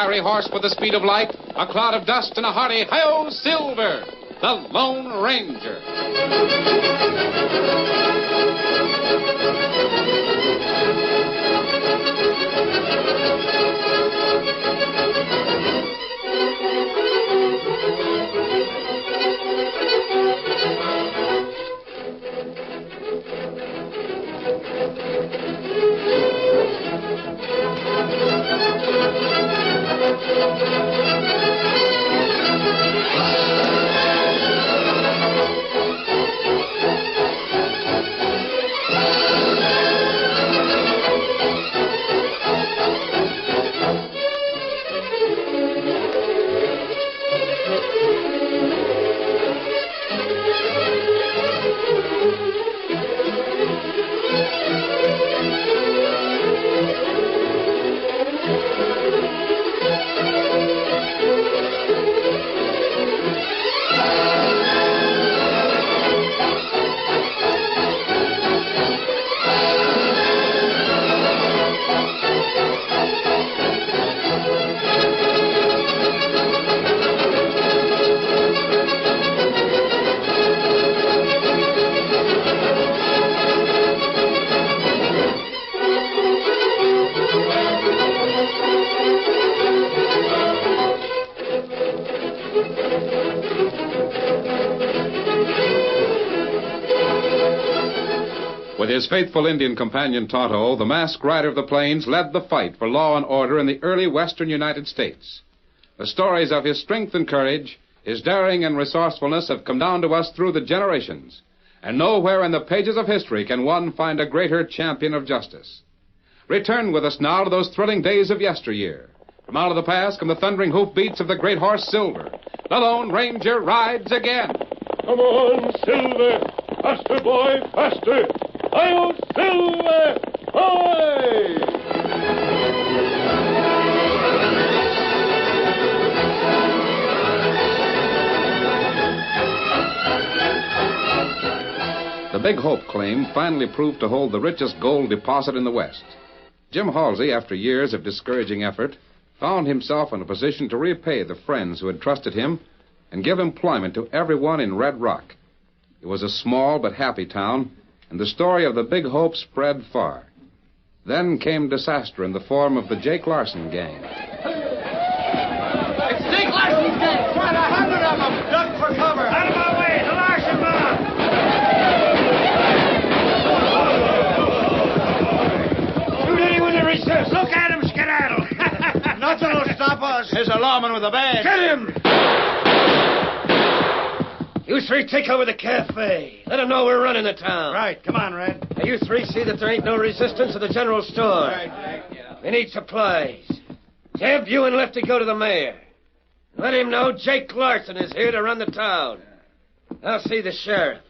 fiery horse with the speed of light, a cloud of dust, and a hearty hi-yo Silver, the Lone Ranger. With his faithful Indian companion Tonto, the masked rider of the plains led the fight for law and order in the early western United States. The stories of his strength and courage, his daring and resourcefulness have come down to us through the generations, and nowhere in the pages of history can one find a greater champion of justice. Return with us now to those thrilling days of yesteryear. From out of the past come the thundering hoofbeats of the great horse Silver. The Lone Ranger rides again. Come on, Silver! Faster, boy, faster! Hi-yo, Silver! Hi! The Big Hope claim finally proved to hold the richest gold deposit in the West. Jim Halsey, after years of discouraging effort, found himself in a position to repay the friends who had trusted him and give employment to everyone in Red Rock. It was a small but happy town, and the story of the Big Hope spread far. Then came disaster in the form of the Jake Larson gang. It's Jake Larson's gang! Quite 100 of them! Duck for cover! Out of my way! The Larson mob! Shoot anyone that resists! Look at him, skedaddle! Nothing will stop us! There's a lawman with a badge! Get him! You three take over the cafe. Let them know we're running the town. Right. Come on, Red. Now, you three see that there ain't no resistance at the general store. Right. We need supplies. Jeb, you and Lefty go to the mayor. Let him know Jake Larson is here to run the town. I'll see the sheriff.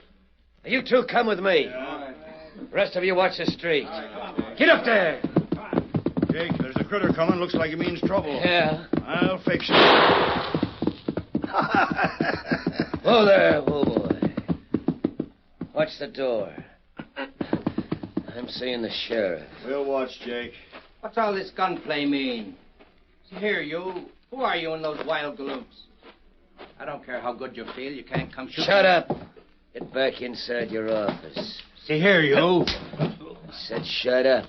Now, you two come with me. The rest of you watch the street. Get up there. Jake, there's a critter coming. Looks like he means trouble. Yeah. I'll fix it. Whoa there, whoa boy. Watch the door. I'm seeing the sheriff. We'll watch, Jake. What's all this gunplay mean? See here, you. Who are you in those wild galoops? I don't care how good you feel. You can't come shoot. Shut up. Get back inside your office. See here, you. I said shut up.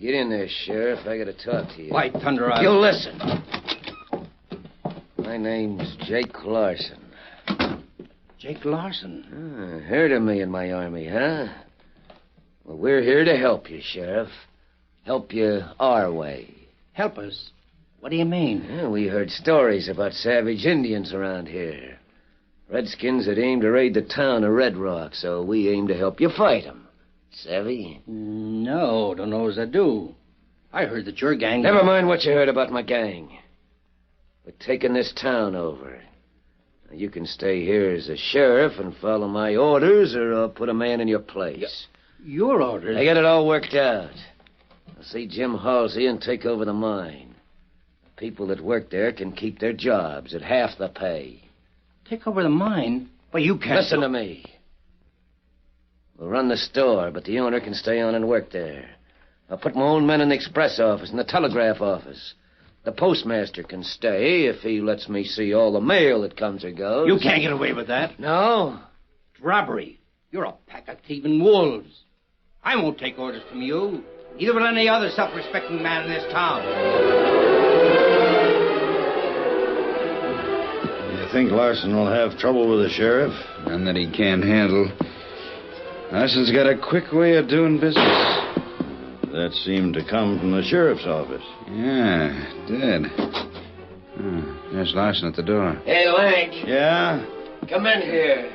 Get in there, Sheriff. I gotta talk to you. White thunder out. You listen. My name's Jake Larson. Jake Larson? Heard of me in my army, huh? Well, we're here to help you, Sheriff. Help you our way. Help us? What do you mean? Well, we heard stories about savage Indians around here. Redskins that aim to raid the town of Red Rock, so we aim to help you fight them. Savvy? No, don't know as I do. I heard that your gang... Never mind what you heard about my gang. We're taking this town over. Now, you can stay here as a sheriff and follow my orders, or I'll put a man in your place. Your orders? I got it all worked out. I'll see Jim Halsey and take over the mine. The people that work there can keep their jobs at half the pay. Take over the mine? Well, you can't... Listen to me. We'll run the store, but the owner can stay on and work there. I'll put my own men in the express office and the telegraph office. The postmaster can stay if he lets me see all the mail that comes or goes. You can't get away with that. No? It's robbery. You're a pack of thieving wolves. I won't take orders from you. Neither will any other self-respecting man in this town. You think Larson will have trouble with the sheriff? None that he can't handle. Larson's got a quick way of doing business. That seemed to come from the sheriff's office. Yeah, it did. There's Larson at the door. Hey, Lank. Yeah? Come in here.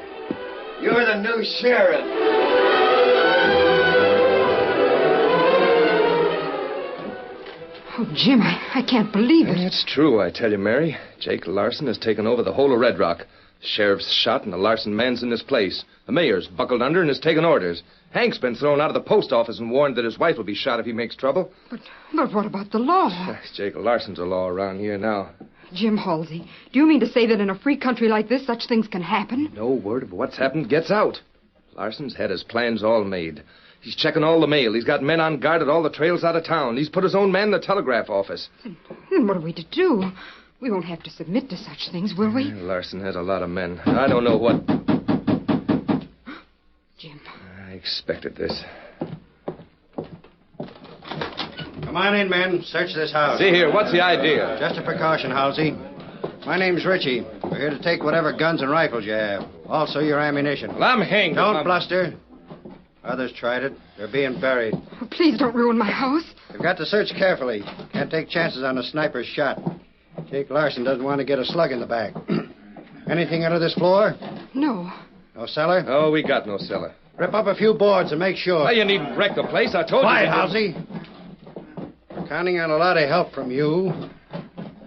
You're the new sheriff. Oh, Jim, I can't believe it. It's true, I tell you, Mary. Jake Larson has taken over the whole of Red Rock. The sheriff's shot and the Larson man's in his place. The mayor's buckled under and has taken orders. Hank's been thrown out of the post office and warned that his wife will be shot if he makes trouble. But what about the law? Jake Larson's a law around here now. Jim Halsey, do you mean to say that in a free country like this, such things can happen? No word of what's happened gets out. Larson's had his plans all made. He's checking all the mail. He's got men on guard at all the trails out of town. He's put his own man in the telegraph office. Then what are we to do? We won't have to submit to such things, will we? Larson has a lot of men. I don't know what... Jim. I expected this. Come on in, men. Search this house. See here, what's the idea? Just a precaution, Halsey. My name's Richie. We're here to take whatever guns and rifles you have. Also your ammunition. Well, I'm hanged. Don't bluster. Others tried it. They're being buried. Oh, please don't ruin my house. We've got to search carefully. Can't take chances on a sniper's shot. Jake Larson doesn't want to get a slug in the back. Anything under this floor? No. No cellar? Oh, we got no cellar. Rip up a few boards and make sure. Well, you needn't wreck the place. I told Quiet, you. Halsey. We're counting on a lot of help from you.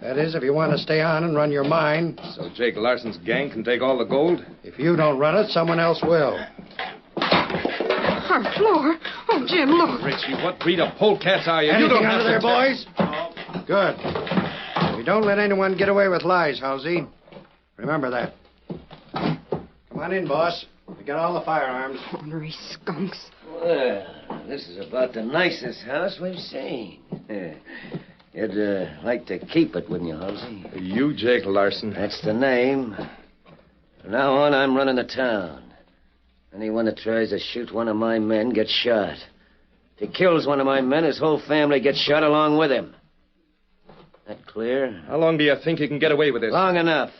That is, if you want to stay on and run your mine. So Jake Larson's gang can take all the gold? If you don't run it, someone else will. Our floor. Oh, Jim, look. Richie, what breed of polecats are you? Anything you don't under there, have to boys? Good. We don't let anyone get away with lies, Halsey. Remember that. Come on in, boss. We got all the firearms. Ornery skunks. Well, this is about the nicest house we've seen. You'd like to keep it, wouldn't you, Halsey? You, Jake Larson. That's the name. From now on, I'm running the town. Anyone that tries to shoot one of my men gets shot. If he kills one of my men, his whole family gets shot along with him. That clear? How long do you think you can get away with this? Long enough.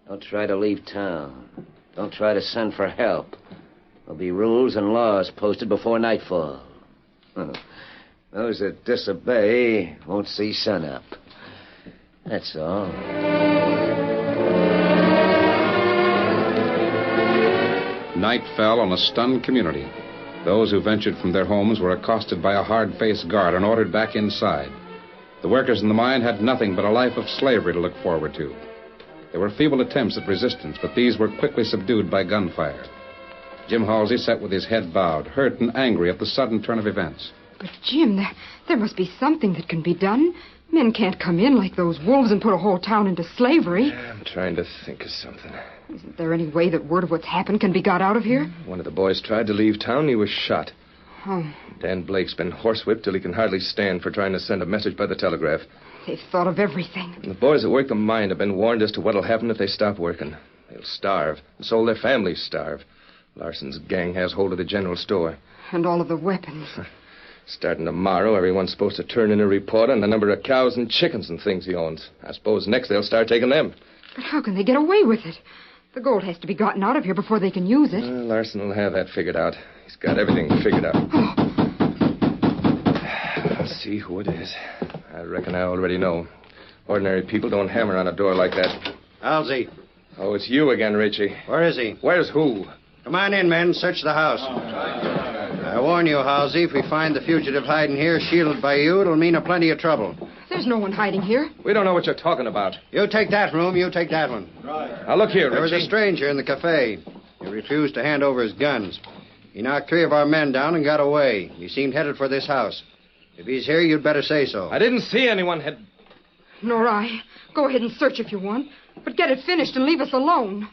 Don't try to leave town. Don't try to send for help. There'll be rules and laws posted before nightfall. Those that disobey won't see sunup. That's all. Night fell on a stunned community. Those who ventured from their homes were accosted by a hard-faced guard and ordered back inside. The workers in the mine had nothing but a life of slavery to look forward to. There were feeble attempts at resistance, but these were quickly subdued by gunfire. Jim Halsey sat with his head bowed, hurt and angry at the sudden turn of events. But, Jim, there must be something that can be done. Men can't come in like those wolves and put a whole town into slavery. I'm trying to think of something. Isn't there any way that word of what's happened can be got out of here? One of the boys tried to leave town. He was shot. Oh. Dan Blake's been horsewhipped till he can hardly stand for trying to send a message by the telegraph. They've thought of everything. And the boys that work the mine have been warned as to what'll happen if they stop working. They'll starve, and so will their families starve. Larson's gang has hold of the general store. And all of the weapons. Starting tomorrow, everyone's supposed to turn in a report on the number of cows and chickens and things he owns. I suppose next they'll start taking them. But how can they get away with it? The gold has to be gotten out of here before they can use it. Larson will have that figured out. He's got everything figured out. Oh. Let's see who it is. I reckon I already know. Ordinary people don't hammer on a door like that. Halsey. Oh, it's you again, Richie. Where is he? Where's who? Come on in, men. Search the house. I warn you, Halsey, if we find the fugitive hiding here, shielded by you, it'll mean a plenty of trouble. There's no one hiding here. We don't know what you're talking about. You take that room, you take that one. Right. Now, look here, Richie. There was a stranger in the cafe. He refused to hand over his guns. He knocked 3 of our men down and got away. He seemed headed for this house. If he's here, you'd better say so. I didn't see anyone head... Nor I. Go ahead and search if you want. But get it finished and leave us alone.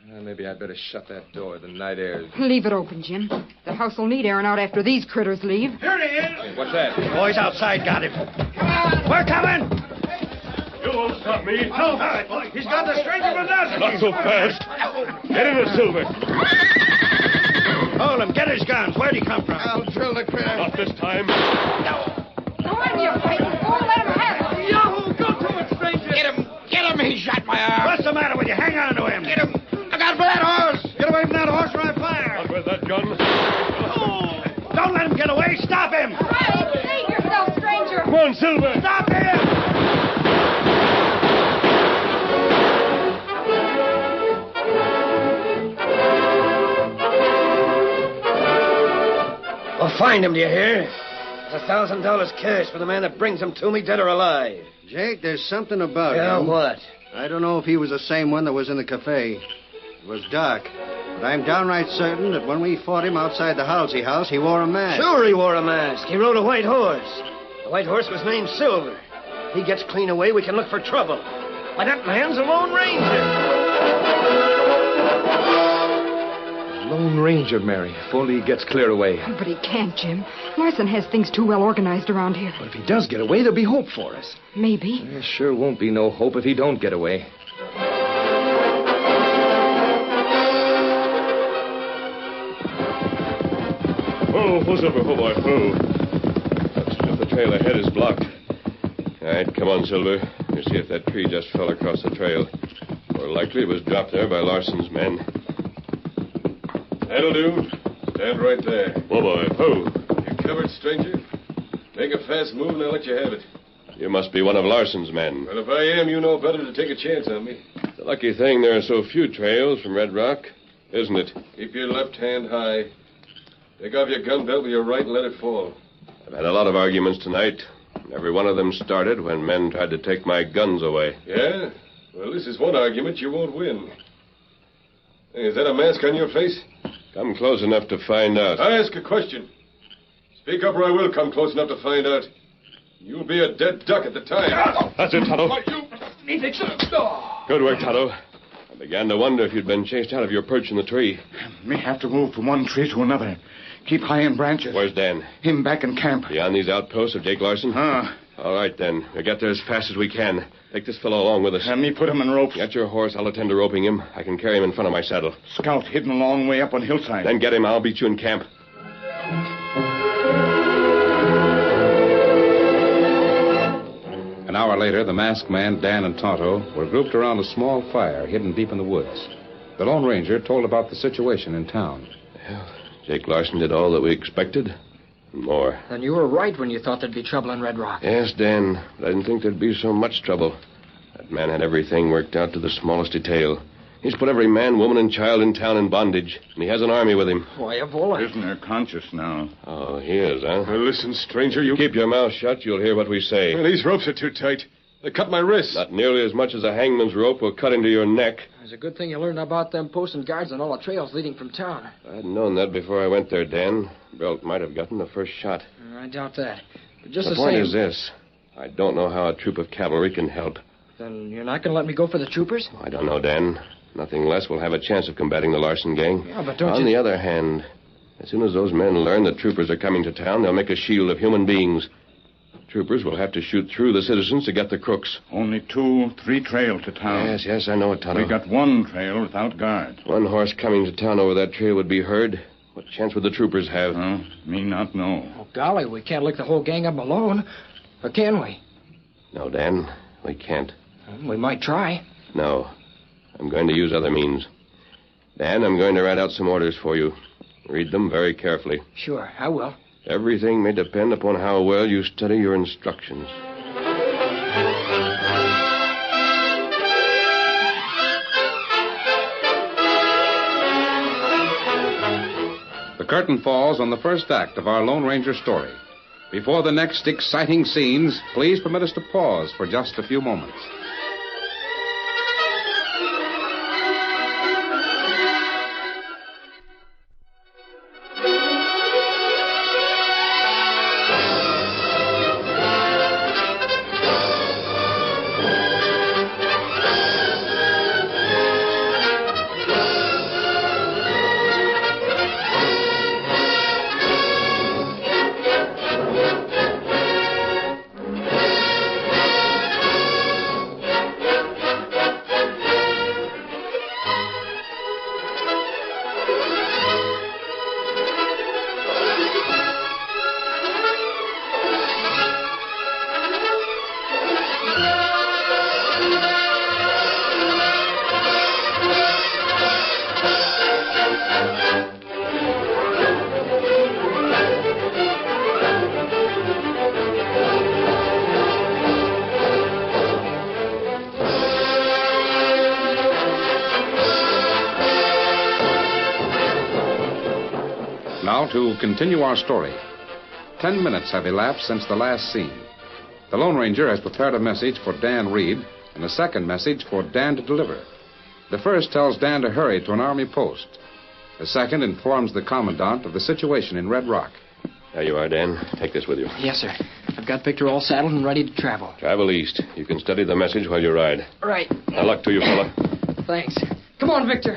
Maybe I'd better shut that door. The night air is... Leave it open, Jim. The house will need airing out after these critters leave. Here he is. Hey, what's that? Boys outside got him. Come We're coming! You won't stop me. No, he's got the strength of a dozen. Not so fast. Get in there, Silver. Hold him. Get his guns. Where'd he come from? I'll drill the critter. Not this time. Go on, you fighting fool. Let him have it. Yahoo! Go to it, stranger! Get him! Get him! He shot my arm! What's the matter with you? Hang on to him. Get him! Look out for that horse! Get away from that horse or I fire. Not with that gun. Don't let him get away. Stop him. Right, save yourself, stranger. Come on, Silver. Stop him. I'll find him, do you hear? There's $1,000 cash for the man that brings him to me, dead or alive. Jake, there's something about Yeah, him. what? I don't know if he was the same one that was in the cafe. It was dark. But I'm downright certain that when we fought him outside the Halsey house, he wore a mask. Sure he wore a mask. He rode a white horse. The white horse was named Silver. If he gets clean away, we can look for trouble. Why, that man's a Lone Ranger. Lone Ranger, Mary. If only he gets clear away. But he can't, Jim. Larson has things too well organized around here. But if he does get away, there'll be hope for us. Maybe. There sure won't be no hope if he don't get away. Oh, Silver. Oh, boy. Oh. Looks as if the trail ahead is blocked. All right, come on, Silver. You see if that tree just fell across the trail. More likely it was dropped there by Larson's men. That'll do. Stand right there. Oh, boy. Oh. You covered, stranger? Make a fast move and I'll let you have it. You must be one of Larson's men. Well, if I am, you know better to take a chance on me. It's a lucky thing there are so few trails from Red Rock, isn't it? Keep your left hand high. Take off your gun belt with your right and let it fall. I've had a lot of arguments tonight. Every one of them started when men tried to take my guns away. Yeah? Well, this is one argument you won't win. Hey, is that a mask on your face? Come close enough to find out. I ask a question. Speak up or I will come close enough to find out. You'll be a dead duck at the time. That's it, Tonto. Oh. Good work, Tonto. I began to wonder if you'd been chased out of your perch in the tree. Me have to move from one tree to another. Keep high in branches. Where's Dan? Him back in camp. Beyond these outposts of Jake Larson? All right, then. We'll get there as fast as we can. Take this fellow along with us. And me put him in ropes. Get your horse. I'll attend to roping him. I can carry him in front of my saddle. Scout hidden a long way up on hillside. Then get him. I'll beat you in camp. An hour later, the masked man, Dan, and Tonto were grouped around a small fire hidden deep in the woods. The Lone Ranger told about the situation in town. Well, Jake Larson did all that we expected. And more. And you were right when you thought there'd be trouble in Red Rock. Yes, Dan. But I didn't think there'd be so much trouble. That man had everything worked out to the smallest detail. He's put every man, woman, and child in town in bondage. And he has an army with him. Why, Avola. Prisoner conscious now. Oh, he is, huh? Now, listen, stranger, you... Keep your mouth shut. You'll hear what we say. Well, these ropes are too tight. They cut my wrists. Not nearly as much as a hangman's rope will cut into your neck. It's a good thing you learned about them posts and guards on all the trails leading from town. If I'd known that before I went there, Dan, Belt might have gotten the first shot. I doubt that. But just the the point same... is this. I don't know how a troop of cavalry can help. Then you're not going to let me go for the troopers? I don't know, Dan. Nothing less will have a chance of combating the Larson gang. Yeah, but don't On the other hand, as soon as those men learn that troopers are coming to town, they'll make a shield of human beings. Troopers will have to shoot through the citizens to get the crooks. Only 2-3 trails to town. Yes, I know it, Tonto. We got one trail without guard. One horse coming to town over that trail would be heard. What chance would the troopers have? Me not know. Oh, golly, we can't lick the whole gang up alone. Or can we? No, Dan, we can't. We might try. No. I'm going to use other means. Dan, I'm going to write out some orders for you. Read them very carefully. Sure, I will. Everything may depend upon how well you study your instructions. The curtain falls on the first act of our Lone Ranger story. Before the next exciting scenes, please permit us to pause for just a few moments. to continue our story. 10 minutes have elapsed since the last scene. The Lone Ranger has prepared a message for Dan Reed and a second message for Dan to deliver. The first tells Dan to hurry to an army post. The second informs the commandant of the situation in Red Rock. There you are, Dan. Take this with you. Yes, sir. I've got Victor all saddled and ready to travel. Travel east. You can study the message while you ride. Right. Now, luck to you, fella. Thanks. Come on, Victor.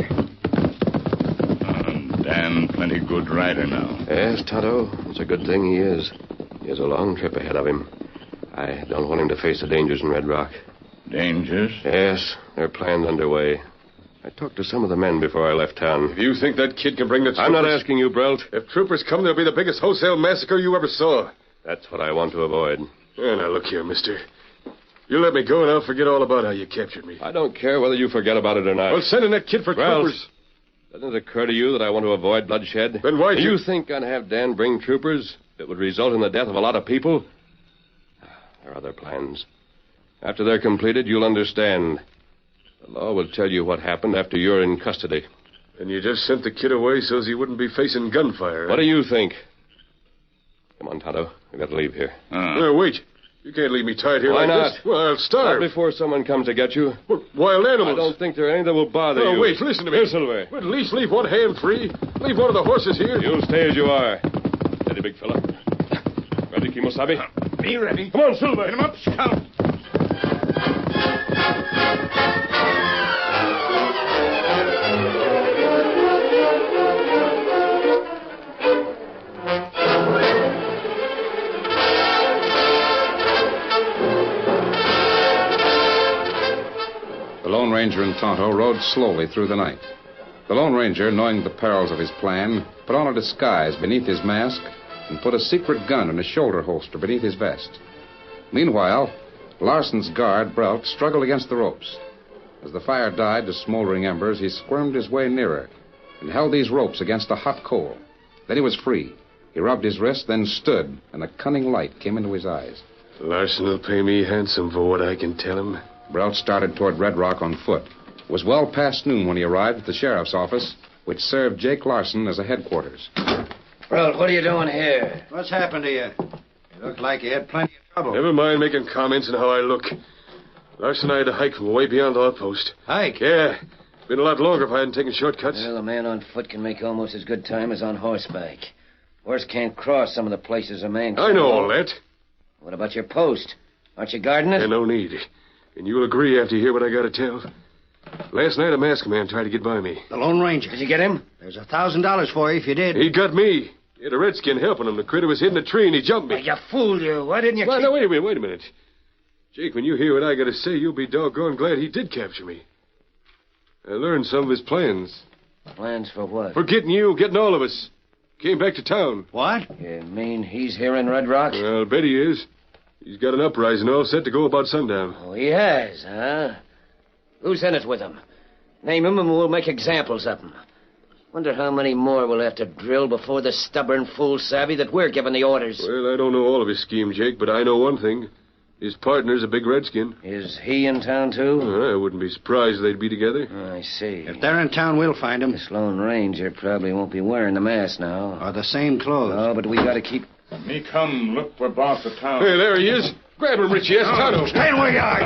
Dan, plenty good rider now. Yes, Tonto. It's a good thing he is. He has a long trip ahead of him. I don't want him to face the dangers in Red Rock. Dangers? Yes, there are plans underway. I talked to some of the men before I left town. If you think that kid can bring the troopers... I'm not asking you, Brelt. If troopers come, there'll be the biggest wholesale massacre you ever saw. That's what I want to avoid. Now, look here, mister. You let me go, and I'll forget all about how you captured me. I don't care whether you forget about it or not. Well, send in that kid for troopers. Doesn't it occur to you that I want to avoid bloodshed? Then why... You think I'd have Dan bring troopers that would result in the death of a lot of people? There are other plans. After they're completed, you'll understand. The law will tell you what happened after you're in custody. And you just sent the kid away so he wouldn't be facing gunfire. What do you think? Come on, Tonto. We've got to leave here. Wait. You can't leave me tied here Why like not? this. Well, I'll starve. Not before someone comes to get you. What, wild animals? I don't think there are any that will bother you. Wait, listen to me. Here, Silver. Well, at least leave one hand free. Leave one of the horses here. You'll stay as you are. Steady, big fella. Ready, Kimosabe? Be ready. Come on, Silver. Get him up, Scout. The Lone Ranger and Tonto rode slowly through the night. The Lone Ranger, knowing the perils of his plan, put on a disguise beneath his mask and put a secret gun in a shoulder holster beneath his vest. Meanwhile, Larson's guard, Brelt, struggled against the ropes. As the fire died to smoldering embers, he squirmed his way nearer and held these ropes against a hot coal. Then he was free. He rubbed his wrist, then stood, and a cunning light came into his eyes. Larson will pay me handsome for what I can tell him. Brelt started toward Red Rock on foot. It was well past noon when he arrived at the sheriff's office, which served Jake Larson as a headquarters. Brelt, what are you doing here? What's happened to you? You look like you had plenty of trouble. Never mind making comments on how I look. Larson and I had to hike from way beyond the outpost. Hike? Yeah. Been a lot longer if I hadn't taken shortcuts. Well, a man on foot can make almost as good time as on horseback. Horse can't cross some of the places a man can. I know all that. What about your post? Aren't you guarding it? Yeah, no need. And you'll agree after you hear what I got to tell. Last night, a masked man tried to get by me. The Lone Ranger. Did you get him? There's $1,000 for you if you did. He got me. He had a redskin helping him. The critter was hidden in a tree and he jumped me. Well, you fooled you. Why didn't you Well, no, wait a minute. Jake, when you hear what I got to say, you'll be doggone glad he did capture me. I learned some of his plans. Plans for what? For getting you, getting all of us. Came back to town. What? You mean he's here in Red Rock? Well, I'll bet he is. He's got an uprising all set to go about sundown. Oh, he has, huh? Who's in it with him? Name him and we'll make examples of him. Wonder how many more we'll have to drill before the stubborn fool savvy that we're giving the orders. Well, I don't know all of his scheme, Jake, but I know one thing. His partner's a big redskin. Is he in town, too? I wouldn't be surprised if they'd be together. I see. If they're in town, we'll find them. This Lone Ranger probably won't be wearing the mask now. Or the same clothes. Oh, but we gotta keep... Me come look for boss of town. Hey, there he is. Grab him, Richie. That's Tonto. Stand where you are.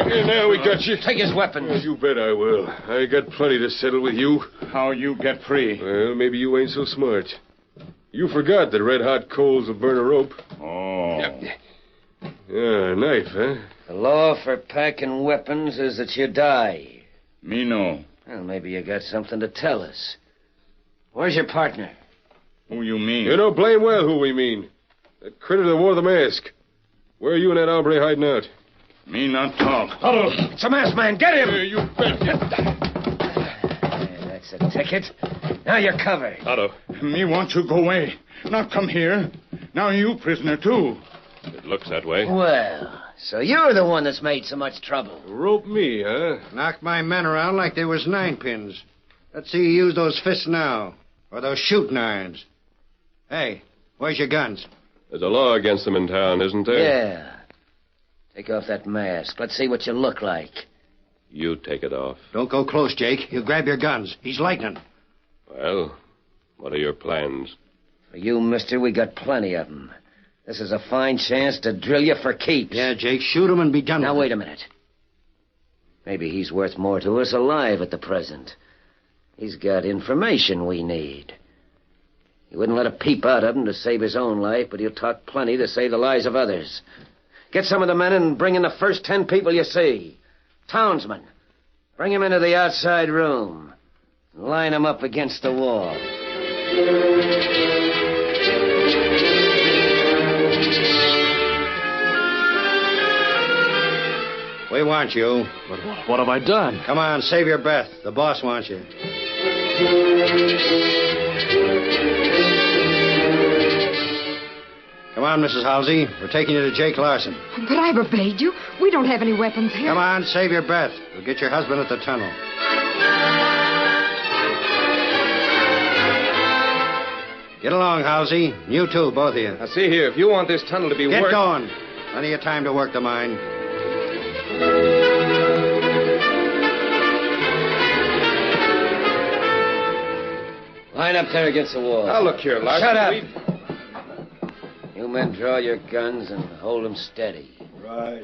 Hey, now we got you. Take his weapon. Well, you bet I will. I got plenty to settle with you. How you get free? Well, maybe you ain't so smart. You forgot that red-hot coals will burn a rope. Oh. Yeah, a knife, huh? The law for packing weapons is that you die. Me no. Well, maybe you got something to tell us. Where's your partner? Who you mean? You know blame well who we mean. That critter that wore the mask. Where are you and that hombre hiding out? Me not talk. Oh, it's a masked man. Get him! You bet. That's a ticket. Now you're covered. Tonto. Me want you go away. Not come here. Now you prisoner, too. It looks that way. Well, so you're the one that's made so much trouble. Rope me, huh? Knocked my men around like they was 9-pins. Let's see you use those fists now. Or those shooting irons. Hey, where's your guns? There's a law against them in town, isn't there? Yeah. Take off that mask. Let's see what you look like. You take it off. Don't go close, Jake. He'll grab your guns. He's lightning. Well, what are your plans? For you, mister, we got plenty of them. This is a fine chance to drill you for keeps. Yeah, Jake, shoot him and be done with it. Now, wait a minute. Maybe he's worth more to us alive at the present. He's got information we need. He wouldn't let a peep out of him to save his own life, but he'll talk plenty to save the lives of others. Get some of the men and bring in the first 10 people you see. Townsmen. Bring them into the outside room. Line them up against the wall. We want you. But what have I done? Come on, save your breath. The boss wants you. Come on, Mrs. Halsey. We're taking you to Jake Larson. But I've obeyed you. We don't have any weapons here. Come on, save your breath. We'll get your husband at the tunnel. Get along, Halsey. You too, both of you. Now, see here, if you want this tunnel to be Get worked... going. Plenty of time to work the mine. Line up there against the wall. Now, look here, Larson. Shut up. You men draw your guns and hold them steady. Right.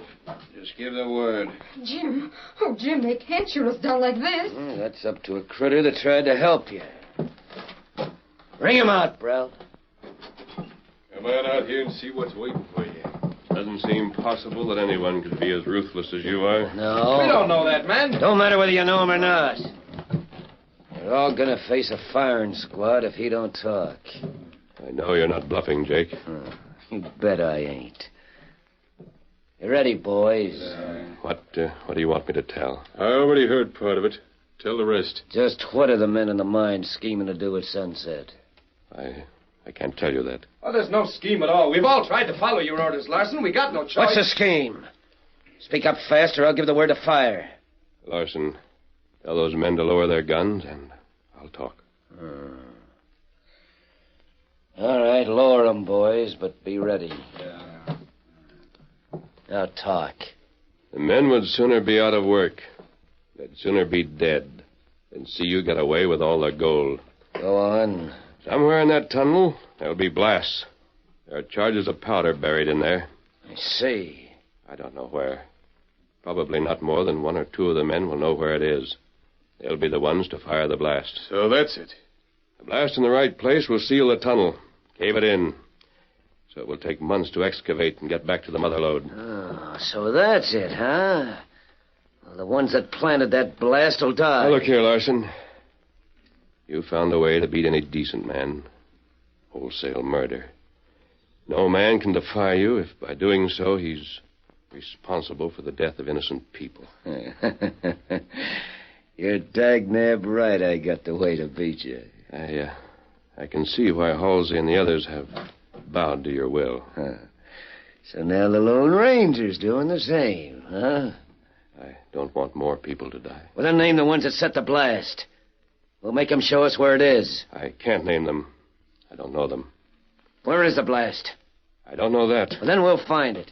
Just give the word. Jim. Oh, Jim, they can't shoot us down like this. Well, that's up to a critter that tried to help you. Bring him out, Brell. Come on out here and see what's waiting for you. Doesn't seem possible that anyone could be as ruthless as you are. No. We don't know that, man. Don't matter whether you know him or not. You're all gonna face a firing squad if he don't talk. I know you're not bluffing, Jake. You bet I ain't. You ready, boys? What do you want me to tell? I already heard part of it. Tell the rest. Just what are the men in the mine scheming to do at sunset? I can't tell you that. Oh, there's no scheme at all. We've all tried to follow your orders, Larson. We got no choice. What's the scheme? Speak up fast or I'll give the word to fire. Larson, tell those men to lower their guns and I'll talk. All right, lower them, boys, but be ready. Now talk. The men would sooner be out of work. They'd sooner be dead than see you get away with all their gold. Go on. Somewhere in that tunnel, there'll be blasts. There are charges of powder buried in there. I see. I don't know where. Probably not more than 1 or 2 of the men will know where it is. They'll be the ones to fire the blast. So that's it. The blast in the right place will seal the tunnel, cave it in. So it will take months to excavate and get back to the mother lode. Oh, so that's it, huh? Well, the ones that planted that blast will die. Now, look here, Larson. You found a way to beat any decent man. Wholesale murder. No man can defy you if by doing so he's responsible for the death of innocent people. You're dag-nab right I got the way to beat you. I can see why Halsey and the others have bowed to your will. So now the Lone Ranger's doing the same, huh? I don't want more people to die. Well, then name the ones that set the blast. We'll make them show us where it is. I can't name them. I don't know them. Where is the blast? I don't know that. Well, then we'll find it.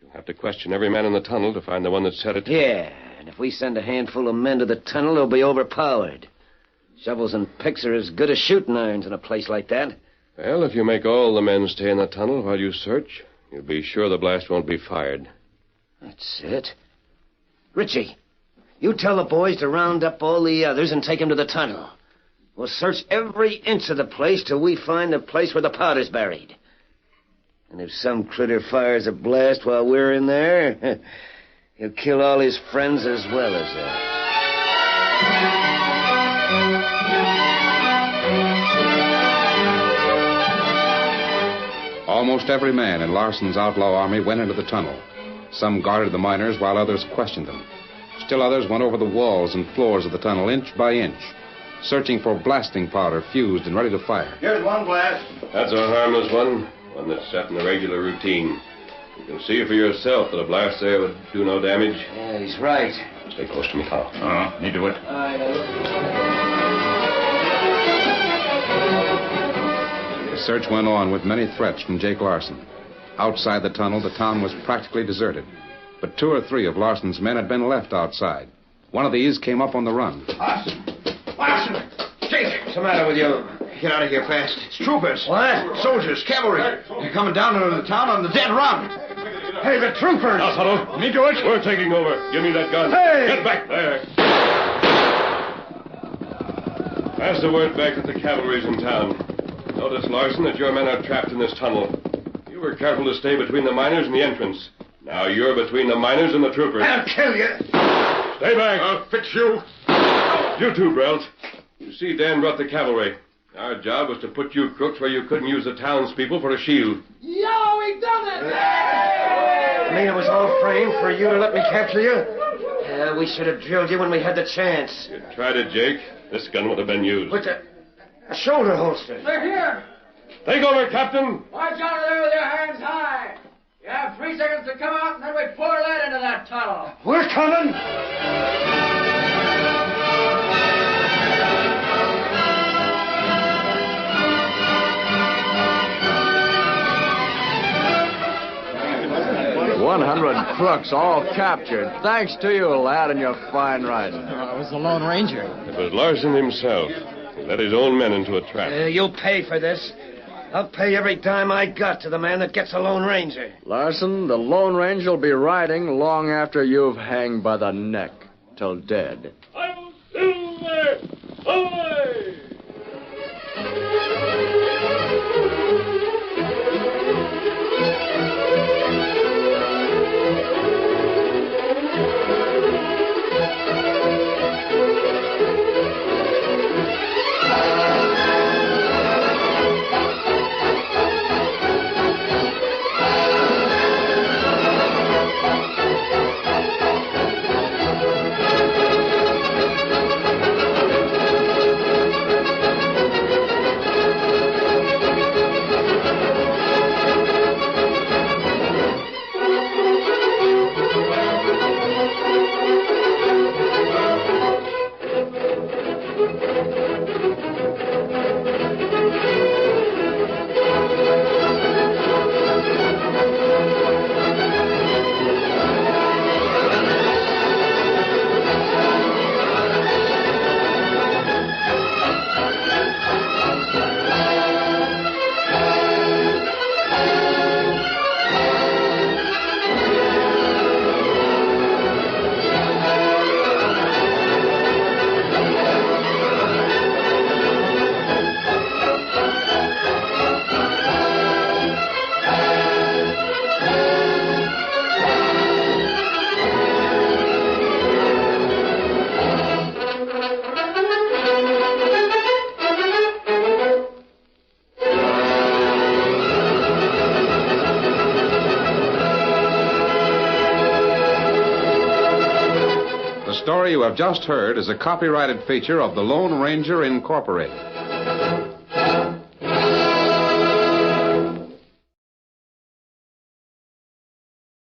You'll have to question every man in the tunnel to find the one that set it. Yeah, and if we send a handful of men to the tunnel, they'll be overpowered. Shovels and picks are as good as shooting irons in a place like that. Well, if you make all the men stay in the tunnel while you search, you'll be sure the blast won't be fired. That's it. Richie, you tell the boys to round up all the others and take them to the tunnel. We'll search every inch of the place till we find the place where the powder's buried. And if some critter fires a blast while we're in there, he'll kill all his friends as well as us. Almost every man in Larson's outlaw army went into the tunnel. Some guarded the miners while others questioned them. Still others went over the walls and floors of the tunnel inch by inch, searching for blasting powder fused and ready to fire. Here's one blast. That's a harmless one that's set in a regular routine. You can see for yourself that a blast there would do no damage. Yeah, he's right. Stay close to me, pal. You do it. The search went on with many threats from Jake Larson. Outside the tunnel, the town was practically deserted. But 2 or 3 of Larson's men had been left outside. One of these came up on the run. Larson! Jake! What's the matter with you? Get out of here fast. It's troopers. What? Soldiers, cavalry. They're coming down into the town on the dead run. Hey, the troopers! Now, Tonto. Me do it. We're taking over. Give me that gun. Hey! Get back there. Pass the word back that the cavalry's in town. Notice, Larson, that your men are trapped in this tunnel. You were careful to stay between the miners and the entrance. Now you're between the miners and the troopers. I'll kill you. Stay back. I'll fix you. You too, Brelt. You see, Dan brought the cavalry. Our job was to put you crooks where you couldn't use the townspeople for a shield. Yo, we done it! I mean, it was all framed for you to let me capture you? We should have drilled you when we had the chance. You tried it, Jake. This gun would have been used. With a shoulder holster. They're here. Take over, Captain. Watch out there with your hands high. You have 3 seconds to come out, and then we pour lead into that tunnel. We're coming. $100 crooks all captured. Thanks to you, lad, and your fine riding. It was the Lone Ranger. It was Larson himself. He led his own men into a trap. You'll pay for this. I'll pay every dime I got to the man that gets a Lone Ranger. Larson, the Lone Ranger will be riding long after you've hanged by the neck till dead. I'm Silver! Away! The story you have just heard is a copyrighted feature of the Lone Ranger Incorporated.